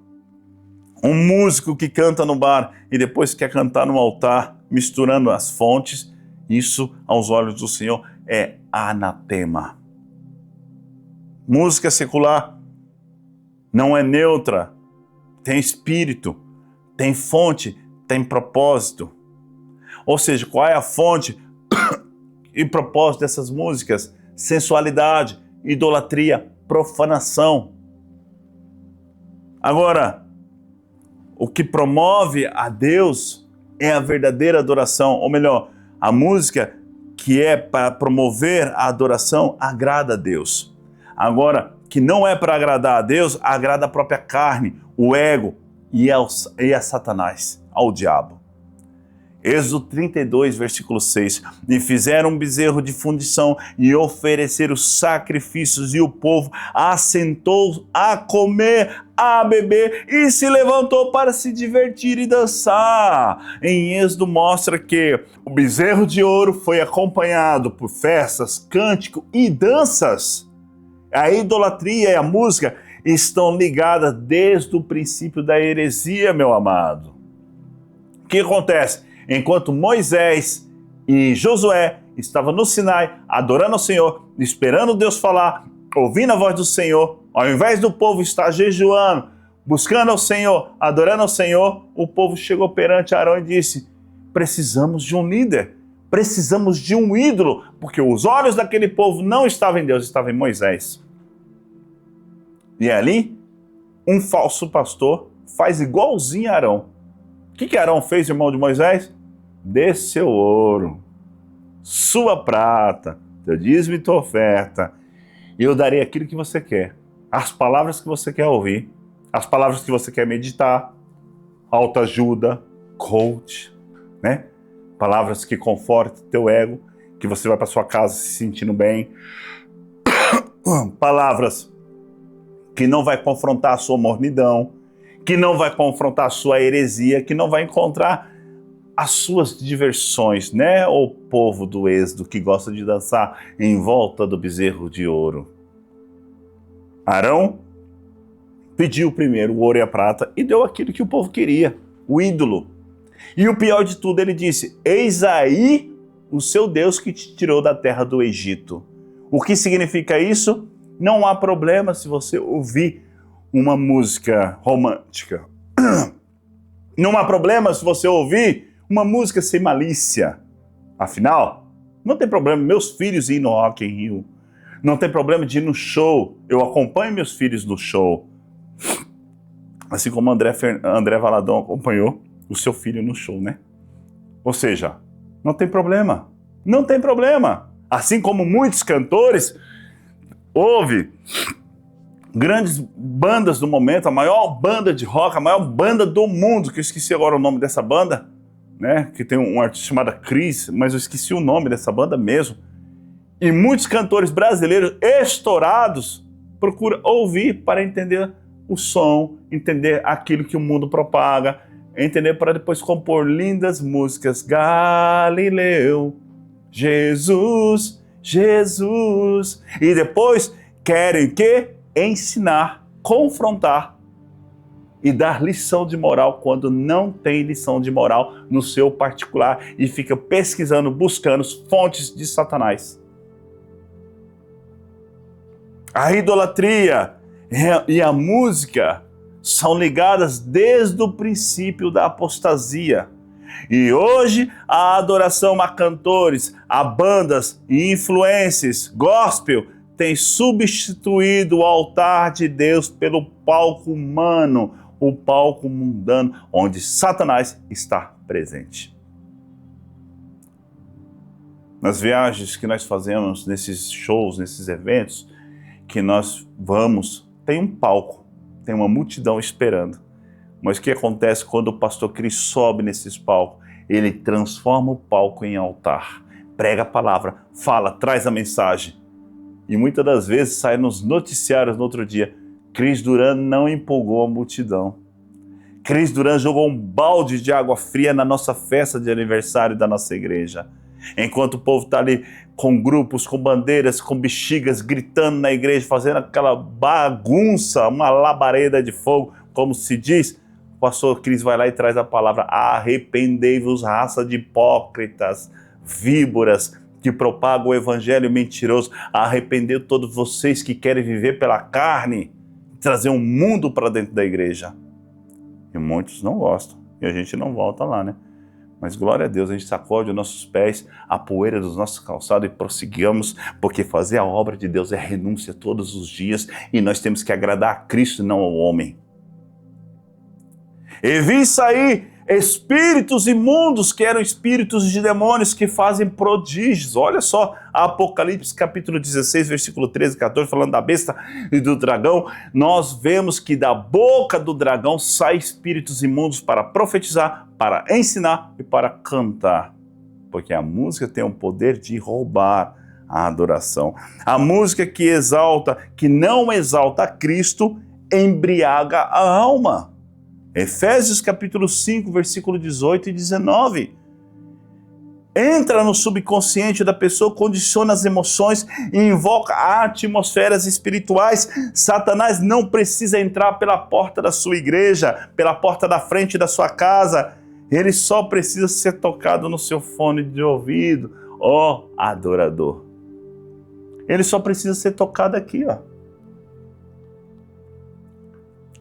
um músico que canta no bar e depois quer cantar no altar, misturando as fontes, isso, aos olhos do Senhor, é anatema. Música secular não é neutra, tem espírito, tem fonte, tem propósito. Ou seja, qual é a fonte e propósito dessas músicas? Sensualidade, idolatria, profanação. Agora, o que promove a Deus é a verdadeira adoração, ou melhor, a música que é para promover a adoração agrada a Deus. Agora, que não é para agradar a Deus, agrada a própria carne, o ego e a Satanás, ao diabo. Êxodo 32, versículo 6. E fizeram um bezerro de fundição e ofereceram sacrifícios, e o povo assentou a comer, a beber e se levantou para se divertir e dançar. Em Êxodo mostra que o bezerro de ouro foi acompanhado por festas, cântico e danças. A idolatria e a música estão ligadas desde o princípio da heresia, meu amado. O que acontece? Enquanto Moisés e Josué estavam no Sinai, adorando ao Senhor, esperando Deus falar, ouvindo a voz do Senhor, ao invés do povo estar jejuando, buscando ao Senhor, adorando ao Senhor, o povo chegou perante Arão e disse: precisamos de um líder, precisamos de um ídolo, porque os olhos daquele povo não estavam em Deus, estavam em Moisés. E ali, um falso pastor faz igualzinho a Arão. O que Arão fez, irmão de Moisés? Dê seu ouro, sua prata, teu dízimo e tua oferta, e eu darei aquilo que você quer, as palavras que você quer ouvir, as palavras que você quer meditar, autoajuda, coach, né? Palavras que confortam teu ego, que você vai para sua casa se sentindo bem, palavras que não vai confrontar a sua mornidão, que não vai confrontar a sua heresia, que não vai encontrar as suas diversões, né? O povo do Êxodo que gosta de dançar em volta do bezerro de ouro. Arão pediu primeiro o ouro e a prata e deu aquilo que o povo queria, o ídolo. E o pior de tudo, ele disse: eis aí o seu Deus que te tirou da terra do Egito. O que significa isso? Não há problema se você ouvir uma música romântica. Não há problema se você ouvir uma música sem malícia. Afinal, não tem problema meus filhos irem no Rock in Rio. Não tem problema de ir no show. Eu acompanho meus filhos no show. Assim como André Valadão acompanhou o seu filho no show, né? Ou seja, não tem problema. Não tem problema. Assim como muitos cantores, houve grandes bandas do momento, a maior banda de rock, a maior banda do mundo, que eu esqueci agora o nome dessa banda, né? Que tem um artista chamado Chris, mas eu esqueci o nome dessa banda mesmo. E muitos cantores brasileiros estourados procuram ouvir para entender o som, entender aquilo que o mundo propaga, entender para depois compor lindas músicas. Galileu, Jesus, Jesus. E depois querem que? Ensinar, confrontar e dar lição de moral quando não tem lição de moral no seu particular e fica pesquisando, buscando fontes de Satanás. A idolatria e a música são ligadas desde o princípio da apostasia. E hoje a adoração a cantores, a bandas e influências gospel tem substituído o altar de Deus pelo palco humano, o palco mundano, onde Satanás está presente. Nas viagens que nós fazemos, nesses shows, nesses eventos que nós vamos, tem um palco, tem uma multidão esperando. Mas o que acontece quando o pastor Cris sobe nesses palcos? Ele transforma o palco em altar, prega a palavra, fala, traz a mensagem. E muitas das vezes sai nos noticiários no outro dia: Cris Duran não empolgou a multidão. Cris Duran jogou um balde de água fria na nossa festa de aniversário da nossa igreja. Enquanto o povo está ali com grupos, com bandeiras, com bexigas, gritando na igreja, fazendo aquela bagunça, uma labareda de fogo, como se diz, o pastor Cris vai lá e traz a palavra: arrependei-vos, raça de hipócritas, víboras, que propagam o evangelho mentiroso. Arrependeu todos vocês que querem viver pela carne, trazer um mundo para dentro da igreja. E muitos não gostam, e a gente não volta lá, né? Mas glória a Deus, a gente sacode os nossos pés, a poeira dos nossos calçados e prosseguimos, porque fazer a obra de Deus é renúncia todos os dias, e nós temos que agradar a Cristo e não ao homem. E vi sair espíritos imundos, que eram espíritos de demônios que fazem prodígios. Olha só, Apocalipse capítulo 16, versículo 13 e 14, falando da besta e do dragão, nós vemos que da boca do dragão saem espíritos imundos para profetizar, para ensinar e para cantar. Porque a música tem o poder de roubar a adoração. A música que exalta, que não exalta a Cristo, embriaga a alma. Efésios capítulo 5, versículo 18 e 19. Entra no subconsciente da pessoa, condiciona as emoções e invoca atmosferas espirituais. Satanás não precisa entrar pela porta da sua igreja, pela porta da frente da sua casa. Ele só precisa ser tocado no seu fone de ouvido, ó adorador. Ele só precisa ser tocado aqui, ó.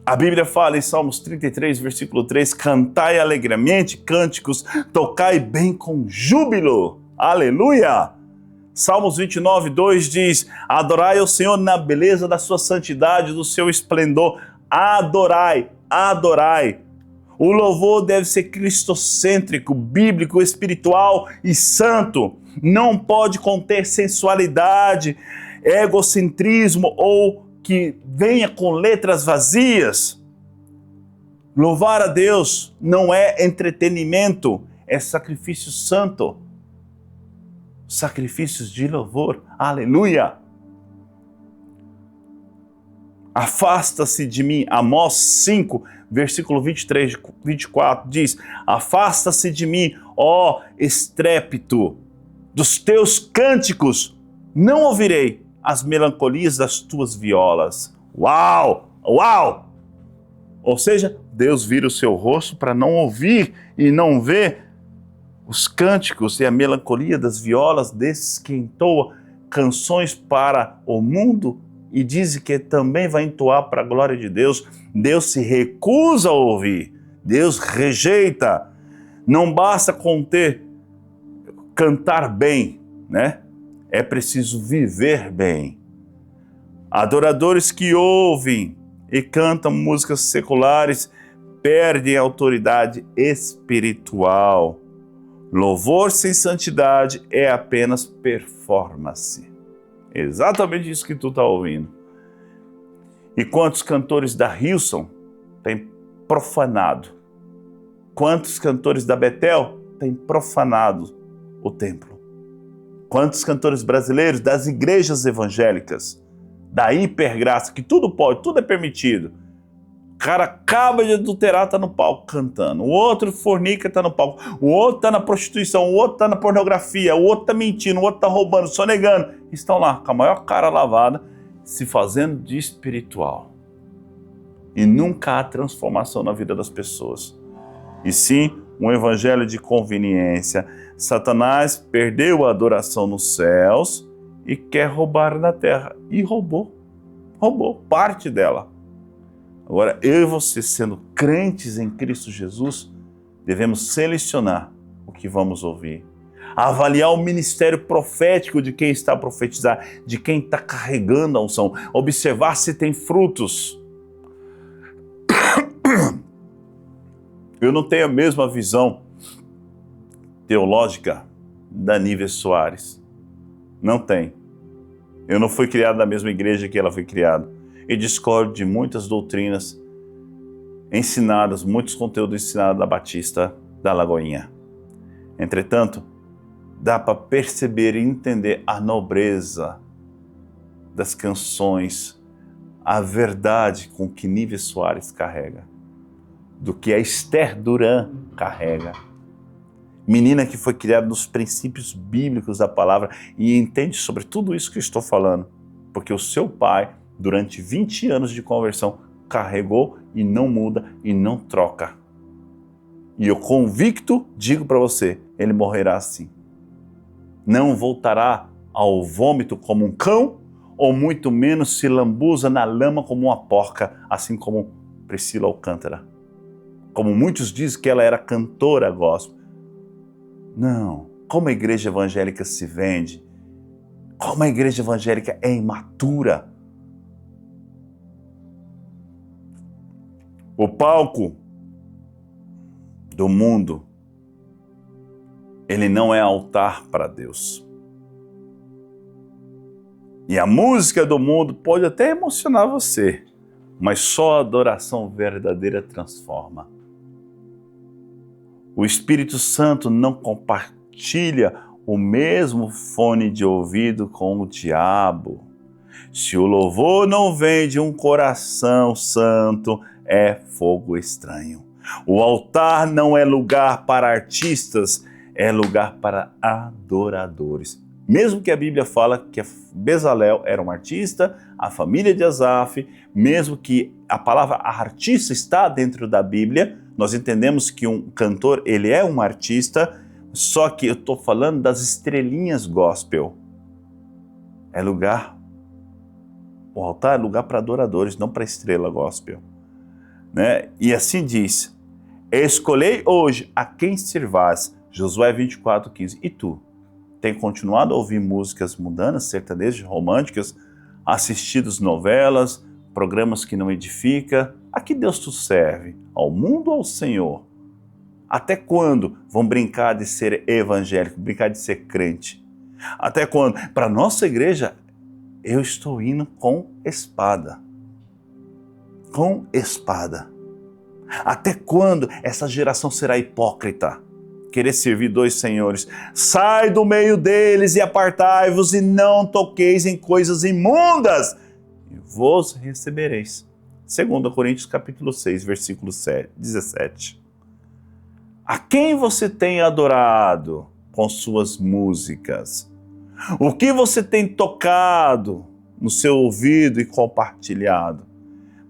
A Bíblia fala em Salmos 33, versículo 3, cantai alegremente cânticos, tocai bem com júbilo. Aleluia! Salmos 29, 2 diz, adorai ao Senhor na beleza da sua santidade, do seu esplendor. Adorai, adorai. O louvor deve ser cristocêntrico, bíblico, espiritual e santo. Não pode conter sensualidade, egocentrismo ou que venha com letras vazias. Louvar a Deus não é entretenimento, é sacrifício santo. Sacrifícios de louvor. Aleluia! Afasta-se de mim. Amós 5, versículo 23 e 24 diz, afasta-se de mim, ó estrépito, dos teus cânticos não ouvirei as melancolias das tuas violas. Uau! Uau! Ou seja, Deus vira o seu rosto para não ouvir e não ver os cânticos e a melancolia das violas desses que entoam canções para o mundo e diz que também vai entoar para a glória de Deus. Deus se recusa a ouvir, Deus rejeita. Não basta cantar bem, né? É preciso viver bem. Adoradores que ouvem e cantam músicas seculares perdem a autoridade espiritual. Louvor sem santidade é apenas performance. Exatamente isso que tu está ouvindo. E quantos cantores da Hillsong têm profanado? Quantos cantores da Betel têm profanado o templo? Quantos cantores brasileiros das igrejas evangélicas, da hipergraça, que tudo pode, tudo é permitido. O cara acaba de adulterar, tá no palco cantando. O outro fornica, tá no palco. O outro tá na prostituição, o outro tá na pornografia, o outro tá mentindo, o outro tá roubando, sonegando. Estão lá com a maior cara lavada, se fazendo de espiritual. E nunca há transformação na vida das pessoas. E sim, um evangelho de conveniência. Satanás perdeu a adoração nos céus e quer roubar na terra. E roubou parte dela. Agora, eu e você, sendo crentes em Cristo Jesus, devemos selecionar o que vamos ouvir. Avaliar o ministério profético de quem está a profetizar, de quem está carregando a unção. Observar se tem frutos. Eu não tenho a mesma visão teológica da Nívia Soares. Não tem. Eu não fui criado na mesma igreja que ela foi criada. E discordo de muitas doutrinas ensinadas, muitos conteúdos ensinados da Batista da Lagoinha. Entretanto, dá para perceber e entender a nobreza das canções, a verdade com que Nívia Soares carrega. do que a Esther Duran carrega. Menina que foi criada nos princípios bíblicos da palavra e entende sobre tudo isso que eu estou falando, porque o seu pai, durante 20 anos de conversão, carregou e não muda e não troca. E eu convicto digo para você, ele morrerá assim. Não voltará ao vômito como um cão, ou muito menos se lambuza na lama como uma porca, assim como Priscila Alcântara. Como muitos dizem que ela era cantora gospel. Não, como a igreja evangélica se vende, como a igreja evangélica é imatura. O palco do mundo, ele não é altar para Deus. E a música do mundo pode até emocionar você, mas só a adoração verdadeira transforma. O Espírito Santo não compartilha o mesmo fone de ouvido com o diabo. Se o louvor não vem de um coração santo, é fogo estranho. O altar não é lugar para artistas, é lugar para adoradores. Mesmo que a Bíblia fala que Bezalel era um artista, a família de Asaf, mesmo que a palavra artista está dentro da Bíblia, nós entendemos que um cantor, ele é um artista, só que eu estou falando das estrelinhas gospel. É lugar, o altar é lugar para adoradores, não para estrela gospel. Né? E assim diz, escolhei hoje a quem servás, Josué 24:15. E tu, tem continuado a ouvir músicas mundanas, sertanejas, românticas, assistido novelas, programas que não edificam? A que Deus tu serve? Ao mundo ou ao Senhor? Até quando vão brincar de ser evangélico, brincar de ser crente? Até quando? Para a nossa igreja, eu estou indo com espada. Com espada. Até quando essa geração será hipócrita? Querer servir dois senhores. Sai do meio deles e apartai-vos e não toqueis em coisas imundas e vos recebereis. 2 Coríntios capítulo 6, versículo 17. A quem você tem adorado com suas músicas? O que você tem tocado no seu ouvido e compartilhado?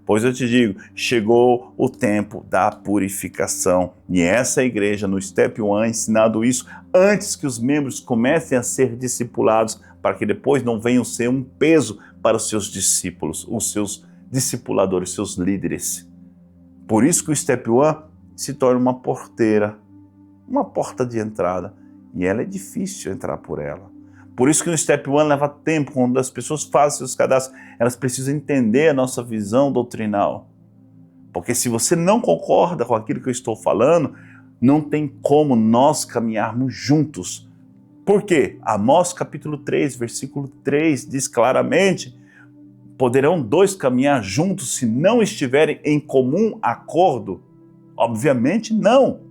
Pois eu te digo, chegou o tempo da purificação. E essa igreja no Step One ensinado isso antes que os membros comecem a ser discipulados, para que depois não venham ser um peso para os seus discípulos, os seus discipuladores, seus líderes. Por isso que o Step One se torna uma porteira, uma porta de entrada. E ela é difícil entrar por ela. Por isso que no Step One leva tempo, quando as pessoas fazem seus cadastros, elas precisam entender a nossa visão doutrinal. Porque se você não concorda com aquilo que eu estou falando, não tem como nós caminharmos juntos. Por quê? Amós capítulo 3, versículo 3 diz claramente, poderão dois caminhar juntos se não estiverem em comum acordo? Obviamente não.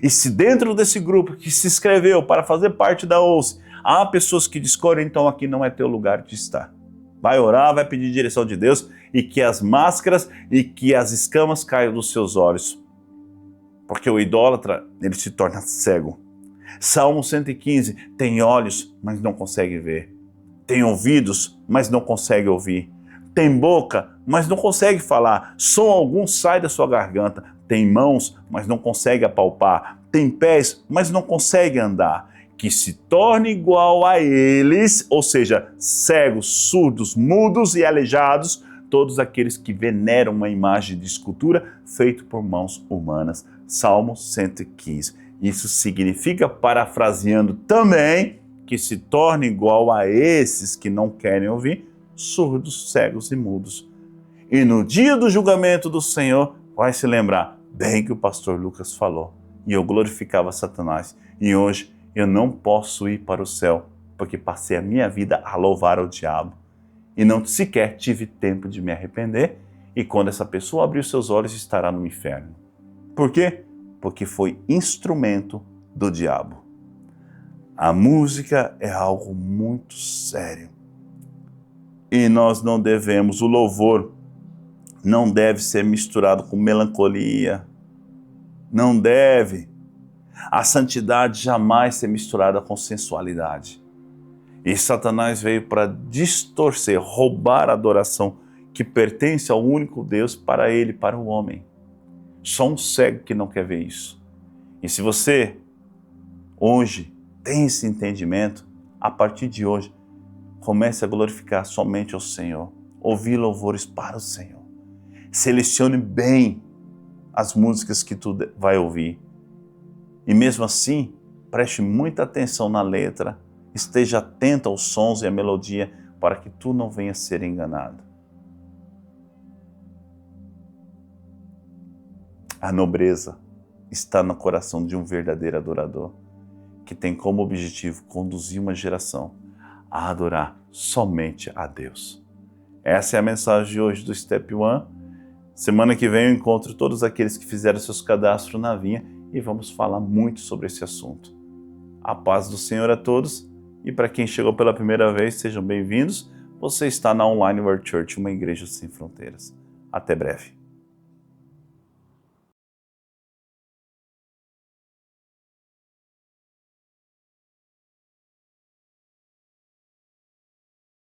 E se dentro desse grupo que se inscreveu para fazer parte da OUCE, há pessoas que discordam, então aqui não é teu lugar de estar. Vai orar, vai pedir direção de Deus e que as máscaras e que as escamas caiam dos seus olhos. Porque o idólatra, ele se torna cego. Salmo 115, tem olhos, mas não consegue ver. Tem ouvidos, mas não consegue ouvir. Tem boca, mas não consegue falar. Som algum sai da sua garganta. Tem mãos, mas não consegue apalpar. Tem pés, mas não consegue andar. Que se torne igual a eles, ou seja, cegos, surdos, mudos e aleijados, todos aqueles que veneram uma imagem de escultura feita por mãos humanas. Salmo 115. Isso significa, parafraseando também, que se torne igual a esses que não querem ouvir, surdos, cegos e mudos. E no dia do julgamento do Senhor, vai se lembrar bem que o pastor Lucas falou. E eu glorificava Satanás. E hoje eu não posso ir para o céu, porque passei a minha vida a louvar o diabo. E não sequer tive tempo de me arrepender. E quando essa pessoa abrir os seus olhos, estará no inferno. Por quê? Porque foi instrumento do diabo. A música é algo muito sério. E nós não devemos, o louvor não deve ser misturado com melancolia, Não deve. A santidade jamais ser misturada com sensualidade. E Satanás veio para distorcer, roubar a adoração que pertence ao único Deus para ele, para o homem. Só um cego que não quer ver isso. E se você hoje tem esse entendimento, a partir de hoje, comece a glorificar somente ao Senhor. Ouvir louvores para o Senhor. Selecione bem as músicas que tu vai ouvir. E mesmo assim, preste muita atenção na letra, esteja atento aos sons e à melodia, para que tu não venha ser enganado. A nobreza está no coração de um verdadeiro adorador, que tem como objetivo conduzir uma geração a adorar somente a Deus. Essa é a mensagem de hoje do Step One. Semana que vem eu encontro todos aqueles que fizeram seus cadastros na vinha e vamos falar muito sobre esse assunto. A paz do Senhor a todos, e para quem chegou pela primeira vez, sejam bem-vindos. Você está na Online World Church, uma igreja sem fronteiras. Até breve.